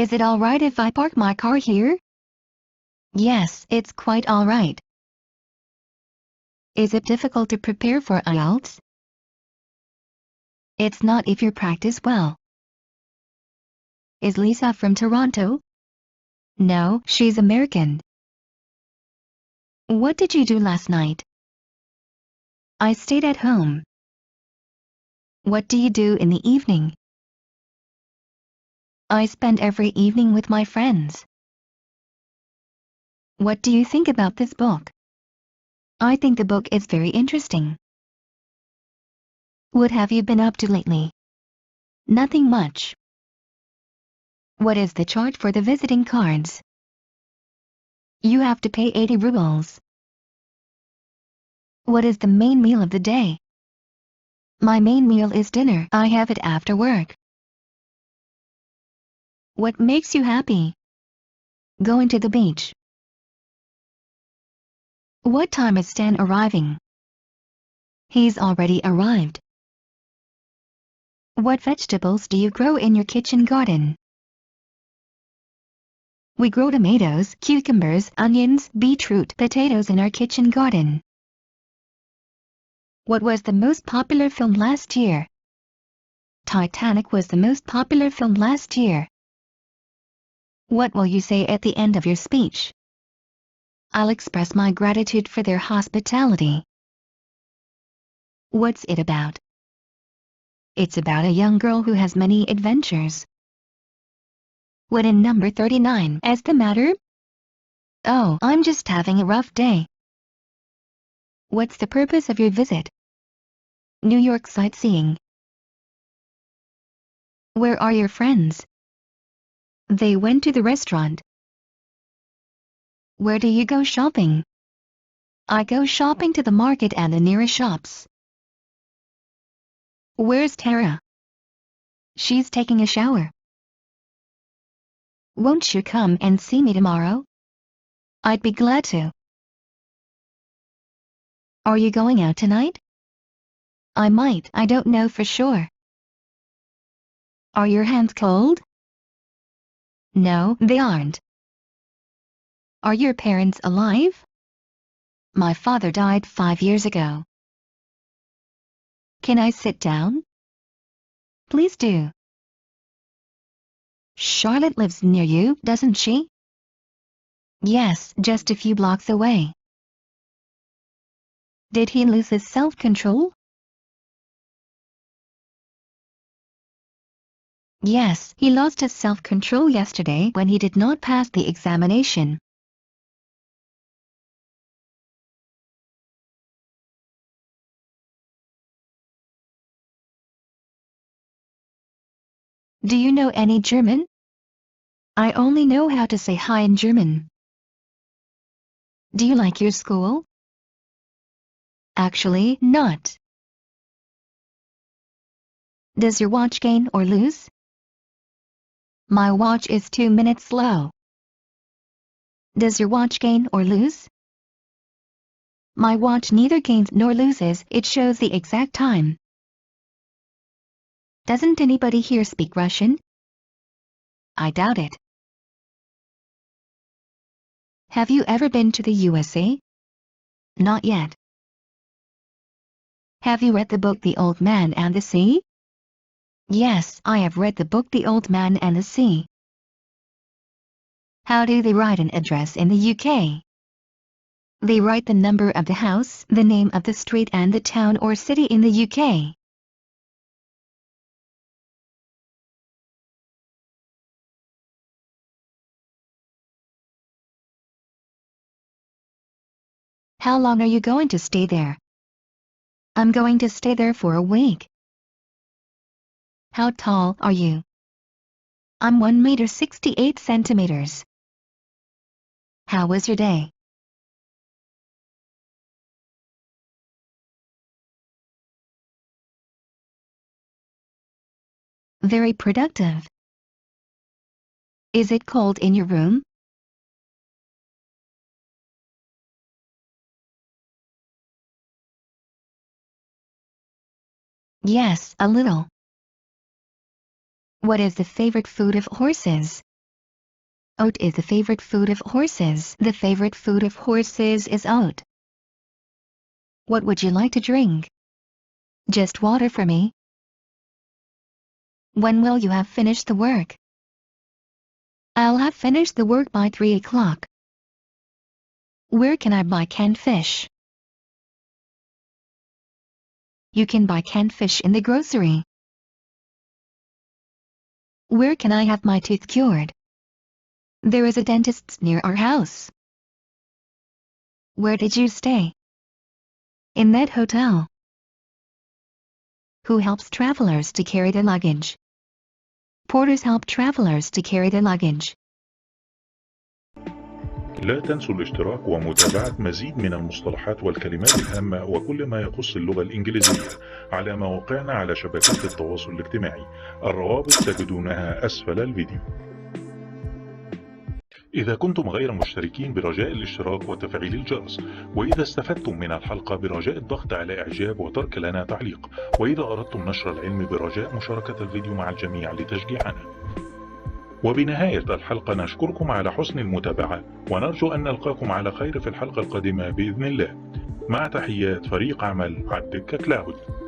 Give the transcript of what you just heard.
Is it alright if I park my car here? Yes, it's quite alright. Is it difficult to prepare for IELTS? It's not if you practice well. Is Lisa from Toronto? No, she's American. What did you do last night? I stayed at home. What do you do in the evening? I spend every evening with my friends. What do you think about this book? I think the book is very interesting. What have you been up to lately? Nothing much. What is the charge for the visiting cards? You have to pay 80 rubles. What is the main meal of the day? My main meal is dinner. I have it after work. What makes you happy? Going to the beach. What time is Stan arriving? He's already arrived. What vegetables do you grow in your kitchen garden? We grow tomatoes, cucumbers, onions, beetroot, potatoes in our kitchen garden. What was the most popular film last year? Titanic was the most popular film last year. What will you say at the end of your speech? I'll express my gratitude for their hospitality. What's it about? It's about a young girl who has many adventures. What in number 39 is the matter? Oh, I'm just having a rough day. What's the purpose of your visit? New York sightseeing. Where are your friends? They went to the restaurant. Where do you go shopping? I go shopping to the market and the nearest shops. Where's Tara? She's taking a shower. Won't you come and see me tomorrow? I'd be glad to. Are you going out tonight? I might, I don't know for sure. Are your hands cold? No, they aren't. Are your parents alive? My father died 5 years ago. Can I sit down? Please do. Charlotte lives near you, doesn't she? Yes, just a few blocks away. Did he lose his self-control? Yes, he lost his self-control yesterday when he did not pass the examination. Do you know any German? I only know how to say hi in German. Do you like your school? Actually, not. Does your watch gain or lose? My watch is 2 minutes slow. Does your watch gain or lose? My watch neither gains nor loses, it shows the exact time. Doesn't anybody here speak Russian? I doubt it. Have you ever been to the USA? Not yet. Have you read the book The Old Man and the Sea? Yes, I have read the book The Old Man and the Sea. How do they write an address in the UK? They write the number of the house, the name of the street and the town or city in the UK. How long are you going to stay there? I'm going to stay there for a week. How tall are you? I'm 1 meter 68 centimeters. How was your day? Very productive. Is it cold in your room? Yes, a little. What is the favorite food of horses? Oat is the favorite food of horses. The favorite food of horses is oat. What would you like to drink? Just water for me. When will you have finished the work? I'll have finished the work by 3 o'clock. Where can I buy canned fish? You can buy canned fish in the grocery. Where can I have my tooth cured? There is a dentist near our house. Where did you stay? In that hotel. Who helps travelers to carry their luggage? Porters help travelers to carry their luggage. لا تنسوا الاشتراك ومتابعة مزيد من المصطلحات والكلمات الهامة وكل ما يخص اللغة الإنجليزية على مواقعنا على شبكات التواصل الاجتماعي. الروابط تجدونها أسفل الفيديو. إذا كنتم غير مشتركين برجاء الاشتراك وتفعيل الجرس، وإذا استفدتم من الحلقة برجاء الضغط على إعجاب وترك لنا تعليق، وإذا أردتم نشر العلم برجاء مشاركة الفيديو مع الجميع لتشجيعنا. وبنهاية الحلقة نشكركم على حسن المتابعة ونرجو أن نلقاكم على خير في الحلقة القادمة بإذن الله. مع تحيات فريق عمل الدكة كلاود.